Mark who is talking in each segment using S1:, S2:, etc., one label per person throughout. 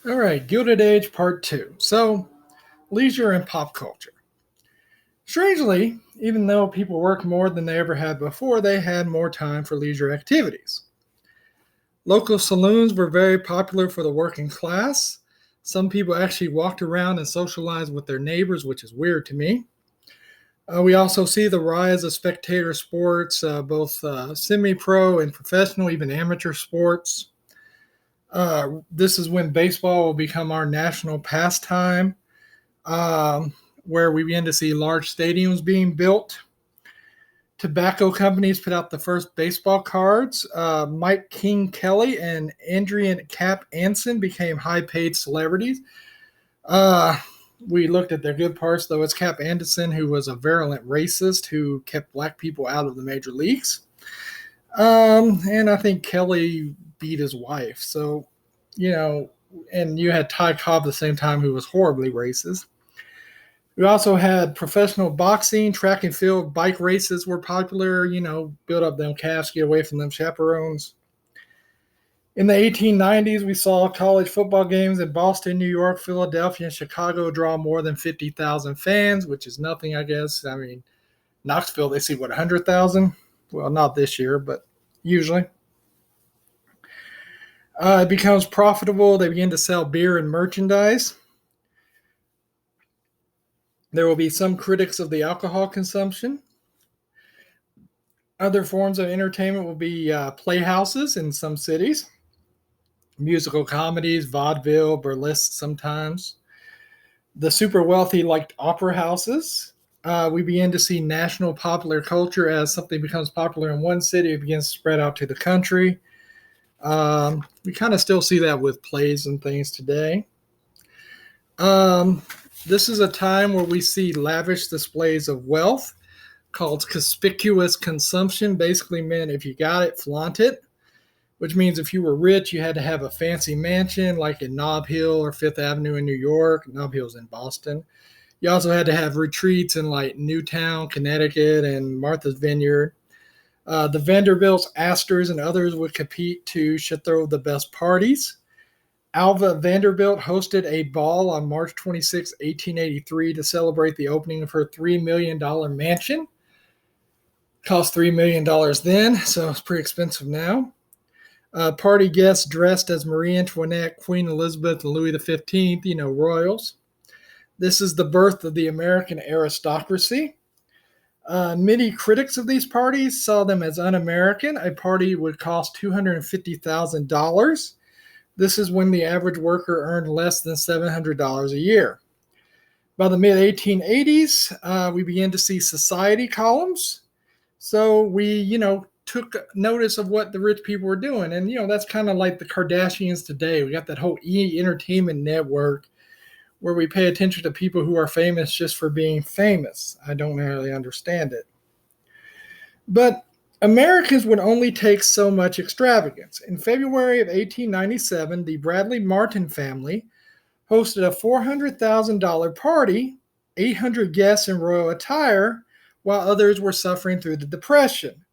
S1: All right, Gilded Age Part 2. So, leisure and pop culture. Strangely, even though people worked more than they ever had before, they had more time for leisure activities. Local saloons were very popular for the working class. Some people actually walked around and socialized with their neighbors, which is weird to me. We also see the rise of spectator sports, both semi pro and professional, even amateur sports. This is when baseball will become our national pastime, where we begin to see large stadiums being built. Tobacco companies put out the first baseball cards. Mike King Kelly and Adrian Cap Anson became high paid celebrities. Uh, we looked at their good parts, though. It's Cap Anderson, who was a virulent racist who kept black people out of the major leagues. And I think Kelly beat his wife. So, you know, and you had Ty Cobb at the same time, who was horribly racist. We also had professional boxing, track and field, bike races were popular, build up them calves, get away from them chaperones. In the 1890s, we saw college football games in Boston, New York, Philadelphia, and Chicago draw more than 50,000 fans, which is nothing, I guess. I mean, Knoxville, they see, 100,000? Well, not this year, but usually. It becomes profitable. They begin to sell beer and merchandise. There will be some critics of the alcohol consumption. Other forms of entertainment will be playhouses in some cities, musical comedies, vaudeville, burlesque sometimes. The super wealthy liked opera houses. We begin to see national popular culture as something becomes popular in one city, it begins to spread out to the country. We kind of still see that with plays and things today. This is a time where we see lavish displays of wealth called conspicuous consumption. Basically meant if you got it, flaunt it, which means if you were rich, you had to have a fancy mansion like in Nob Hill or Fifth Avenue in New York. Nob Hill's in Boston. You also had to have retreats in like Newtown, Connecticut, and Martha's Vineyard. The Vanderbilts, Astors, and others would compete to should throw the best parties. Alva Vanderbilt hosted a ball on March 26, 1883 to celebrate the opening of her $3 million mansion. Cost $3 million then, so it's pretty expensive now. Party guests dressed as Marie Antoinette, Queen Elizabeth, and Louis XV, royals. This is the birth of the American aristocracy. Many critics of these parties saw them as un-American. A party would cost $250,000. This is when the average worker earned less than $700 a year. By the mid-1880s, we began to see society columns. So we, took notice of what the rich people were doing. And, that's kind of like the Kardashians today. We got that whole entertainment network where we pay attention to people who are famous just for being famous. I don't really understand it. But Americans would only take so much extravagance. In February of 1897, the Bradley Martin family hosted a $400,000 party, 800 guests in royal attire, while others were suffering through the Depression.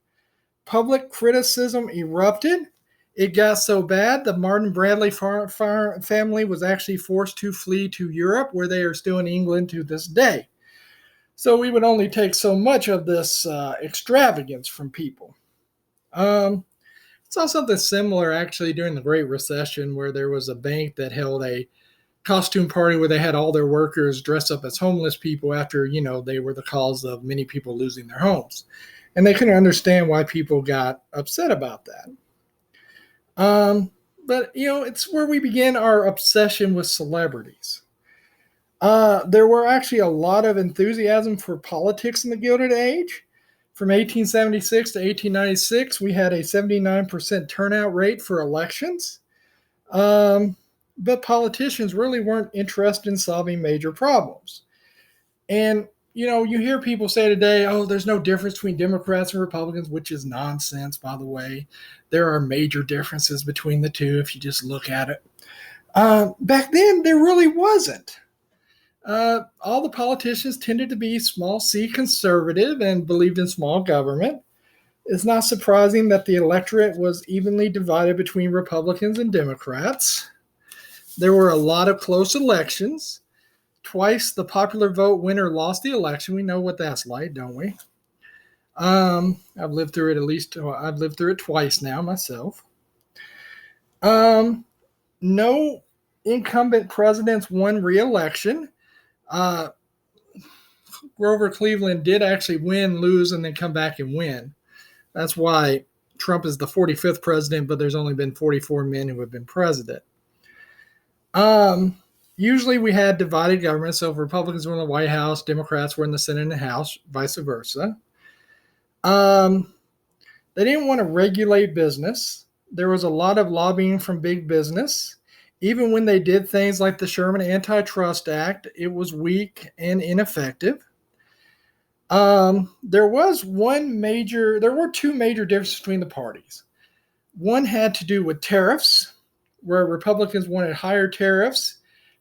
S1: Public criticism erupted. It got so bad the Martin Bradley family was actually forced to flee to Europe, where they are still in England to this day. So we would only take so much of this extravagance from people. Saw something similar actually during the Great Recession, where there was a bank that held a costume party where they had all their workers dress up as homeless people after, they were the cause of many people losing their homes. And they couldn't understand why people got upset about that. But, it's where we begin our obsession with celebrities. There were actually a lot of enthusiasm for politics in the Gilded Age. From 1876 to 1896, we had a 79% turnout rate for elections. But politicians really weren't interested in solving major problems. And, you hear people say today, oh, there's no difference between Democrats and Republicans, which is nonsense, by the way. There are major differences between the two if you just look at it. Back then, there really wasn't. All the politicians tended to be small c conservative and believed in small government. It's not surprising that the electorate was evenly divided between Republicans and Democrats. There were a lot of close elections. Twice the popular vote winner lost the election. We know what that's like, don't we? I've lived through it I've lived through it twice now myself. Um, no incumbent presidents won re-election. Uh, Grover Cleveland did actually win, lose, and then come back and win. That's why Trump is the 45th president, but there's only been 44 men who have been president. Usually we had divided government, so if Republicans were in the White House, Democrats were in the Senate and the House, vice versa. They didn't want to regulate business. There was a lot of lobbying from big business. Even when they did things like the Sherman Antitrust Act, it was weak and ineffective. There were two major differences between the parties. One had to do with tariffs, where Republicans wanted higher tariffs,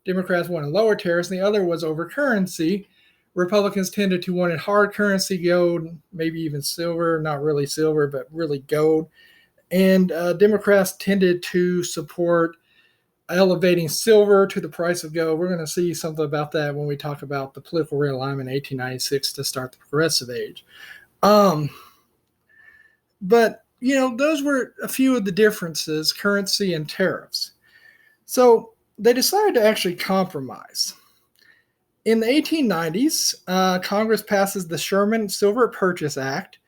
S1: Democrats wanted lower tariffs, and the other was over currency. Republicans tended to want hard currency, gold, maybe even silver, not really silver, but really gold. And Democrats tended to support elevating silver to the price of gold. We're going to see something about that when we talk about the political realignment in 1896 to start the Progressive Age. But, those were a few of the differences, currency and tariffs. So they decided to actually compromise. In the 1890s, Congress passes the Sherman Silver Purchase Act.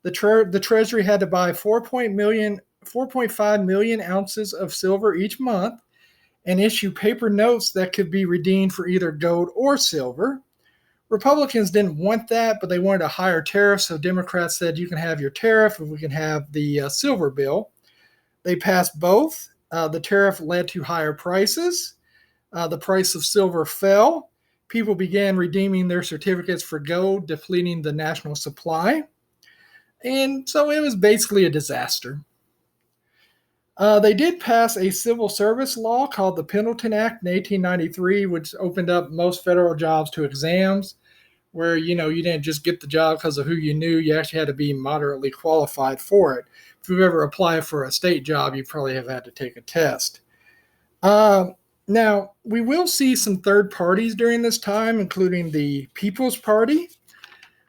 S1: The Treasury had to buy 4.5 million ounces of silver each month and issue paper notes that could be redeemed for either gold or silver. Republicans didn't want that, but they wanted a higher tariff, so Democrats said, you can have your tariff if we can have the silver bill. They passed both. The tariff led to higher prices. The price of silver fell. People began redeeming their certificates for gold, depleting the national supply. And so it was basically a disaster. They did pass a civil service law called the Pendleton Act in 1893, which opened up most federal jobs to exams, where, you didn't just get the job because of who you knew. You actually had to be moderately qualified for it. If you've ever applied for a state job, you probably have had to take a test. Now, we will see some third parties during this time, including the People's Party,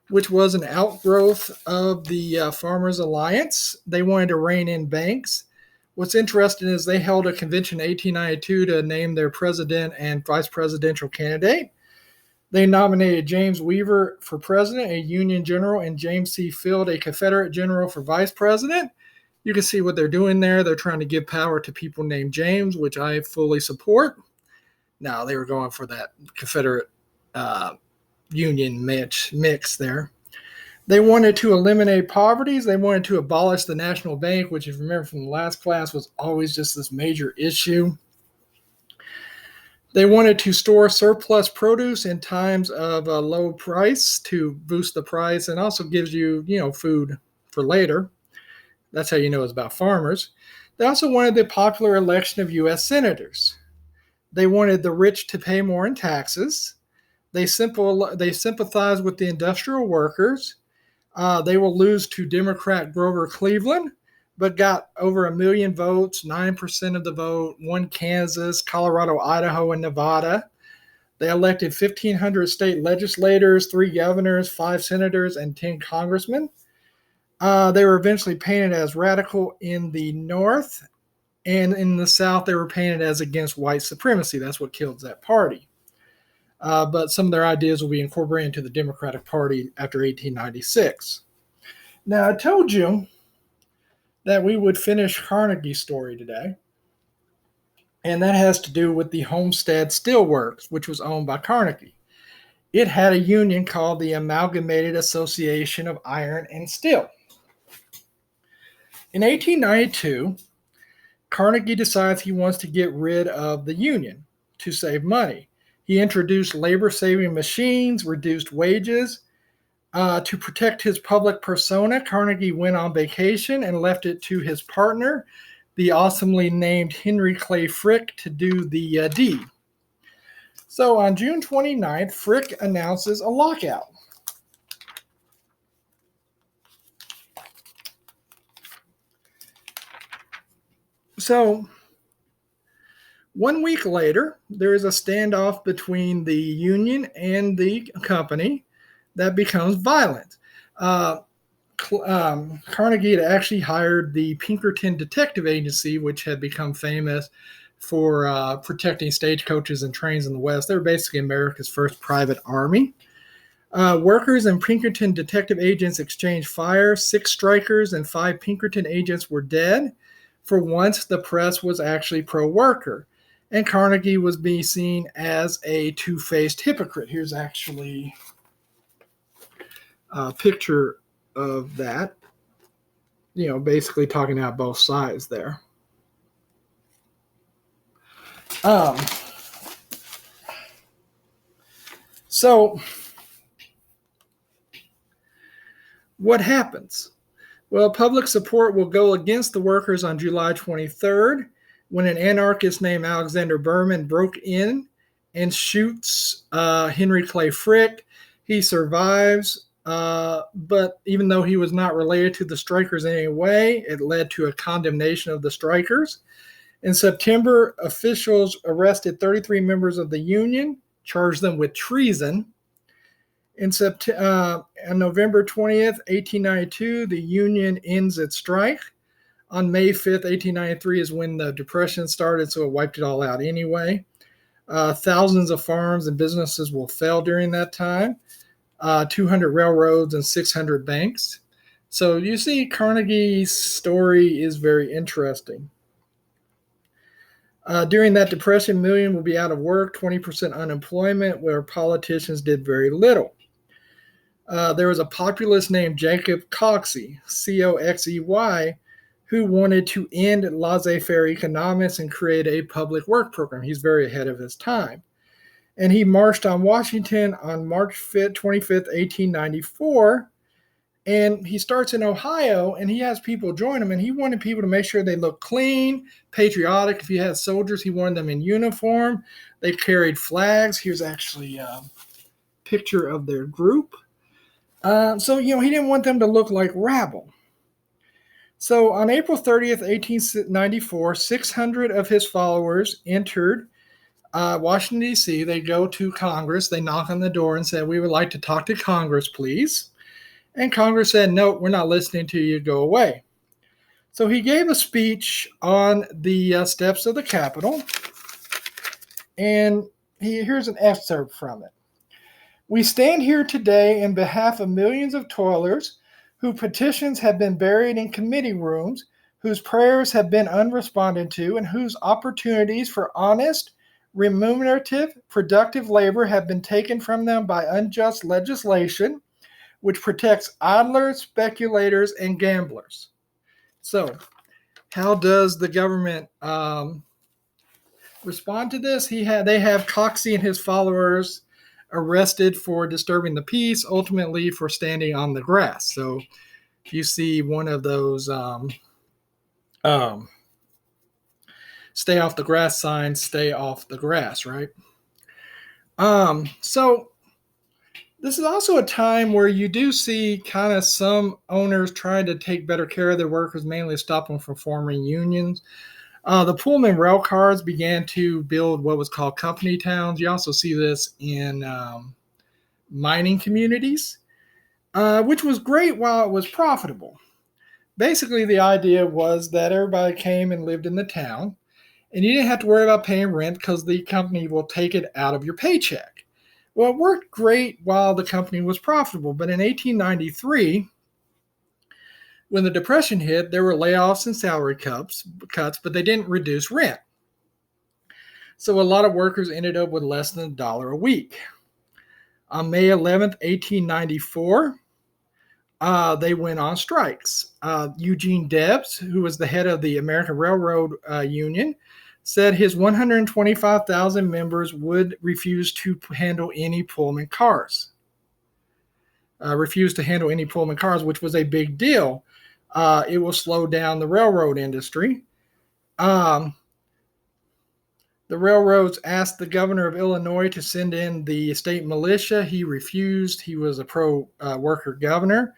S1: which was an outgrowth of the Farmers Alliance. They wanted to rein in banks. What's interesting is they held a convention in 1892 to name their president and vice presidential candidate. They nominated James Weaver for president, a Union general, and James C. Field, a Confederate general, for vice president. You can see what they're doing there. They're trying to give power to people named James, which I fully support. No, they were going for that Confederate Union mix there. They wanted to eliminate poverty. They wanted to abolish the national bank, which, if you remember from the last class, was always just this major issue. They wanted to store surplus produce in times of a low price to boost the price, and also gives you, food for later. That's how you know it's about farmers. They also wanted the popular election of U.S. senators. They wanted the rich to pay more in taxes. They sympathized with the industrial workers. They will lose to Democrat Grover Cleveland, but got over 1 million votes, 9% of the vote, won Kansas, Colorado, Idaho, and Nevada. They elected 1,500 state legislators, 3 governors, 5 senators, and 10 congressmen. They were eventually painted as radical in the North, and in the South, they were painted as against white supremacy. That's what killed that party. But some of their ideas will be incorporated into the Democratic Party after 1896. Now, I told you that we would finish Carnegie's story today, and that has to do with the Homestead Steel Works, which was owned by Carnegie. It had a union called the Amalgamated Association of Iron and Steel. In 1892, Carnegie decides he wants to get rid of the union to save money. He introduced labor-saving machines, reduced wages. To protect his public persona, Carnegie went on vacation and left it to his partner, the awesomely named Henry Clay Frick, to do the deed. So on June 29th, Frick announces a lockout. So 1 week later, there is a standoff between the union and the company that becomes violent. Uh, Carnegie had actually hired the Pinkerton Detective Agency, which had become famous for protecting stagecoaches and trains in the West. They were basically America's first private army. Workers and Pinkerton detective agents exchanged fire. 6 strikers and 5 Pinkerton agents were dead. For once, the press was actually pro-worker, and Carnegie was being seen as a two-faced hypocrite. Here's actually a picture of that, basically talking out both sides there. So what happens? Well, public support will go against the workers on July 23rd when an anarchist named Alexander Berman broke in and shoots Henry Clay Frick. He survives, but even though he was not related to the strikers in any way, it led to a condemnation of the strikers. In September, officials arrested 33 members of the union, charged them with treason. On November 20th, 1892, the union ends its strike. On May 5th, 1893 is when the Depression started, so it wiped it all out anyway. Thousands of farms and businesses will fail during that time. 200 railroads and 600 banks. So you see, Carnegie's story is very interesting. During that Depression, millions will be out of work, 20% unemployment, where politicians did very little. There was a populist named Jacob Coxey, Coxey, who wanted to end laissez-faire economics and create a public work program. He's very ahead of his time. And he marched on Washington on March 25th, 1894. And he starts in Ohio, and he has people join him, and he wanted people to make sure they look clean, patriotic. If he had soldiers, he wanted them in uniform. They carried flags. Here's actually a picture of their group. So he didn't want them to look like rabble. So on April 30th, 1894, 600 of his followers entered Washington, D.C. They go to Congress. They knock on the door and say, "We would like to talk to Congress, please." And Congress said, "No, we're not listening to you. Go away." So he gave a speech on the steps of the Capitol. And here's an excerpt from it. "We stand here today in behalf of millions of toilers whose petitions have been buried in committee rooms, whose prayers have been unresponded to, and whose opportunities for honest, remunerative, productive labor have been taken from them by unjust legislation, which protects idlers, speculators, and gamblers." So, how does the government respond to this? They have Coxey and his followers arrested for disturbing the peace, ultimately for standing on the grass. So you see one of those stay off the grass signs, stay off the grass, right? So this is also a time where you do see kind of some owners trying to take better care of their workers, mainly stop them from forming unions. The Pullman rail cars began to build what was called company towns. You also see this in mining communities, which was great while it was profitable. Basically, the idea was that everybody came and lived in the town, and you didn't have to worry about paying rent because the company will take it out of your paycheck. Well, it worked great while the company was profitable, but in 1893, when the Depression hit, there were layoffs and salary cuts, but they didn't reduce rent. So a lot of workers ended up with less than $1 a week. On May 11th, 1894, they went on strikes. Eugene Debs, who was the head of the American Railroad Union, said his 125,000 members would refuse to handle any Pullman cars. Which was a big deal. It will slow down the railroad industry. The railroads asked the governor of Illinois to send in the state militia. He refused. He was a pro-worker governor.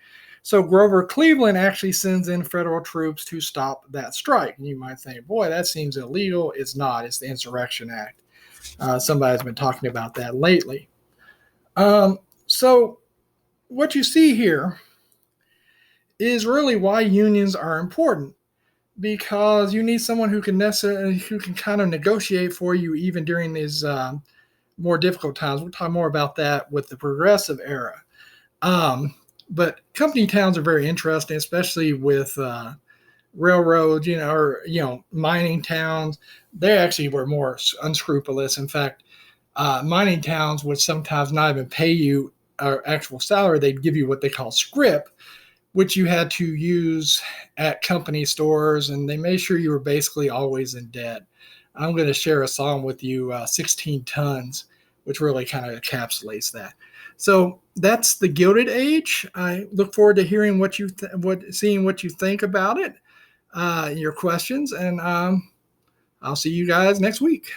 S1: So Grover Cleveland actually sends in federal troops to stop that strike. And you might think, boy, that seems illegal. It's not. It's the Insurrection Act. Somebody's been talking about that lately. So what you see here is really why unions are important, because you need someone who can kind of negotiate for you even during these more difficult times. We'll talk more about that with the progressive era. But company towns are very interesting, especially with railroads, or mining towns. They actually were more unscrupulous. In fact, mining towns would sometimes not even pay you an actual salary. They'd give you what they call scrip, which you had to use at company stores, and they made sure you were basically always in debt. I'm going to share a song with you, 16 Tons, which really kind of encapsulates that. So that's the Gilded Age. I look forward to hearing seeing what you think about it, your questions, and I'll see you guys next week.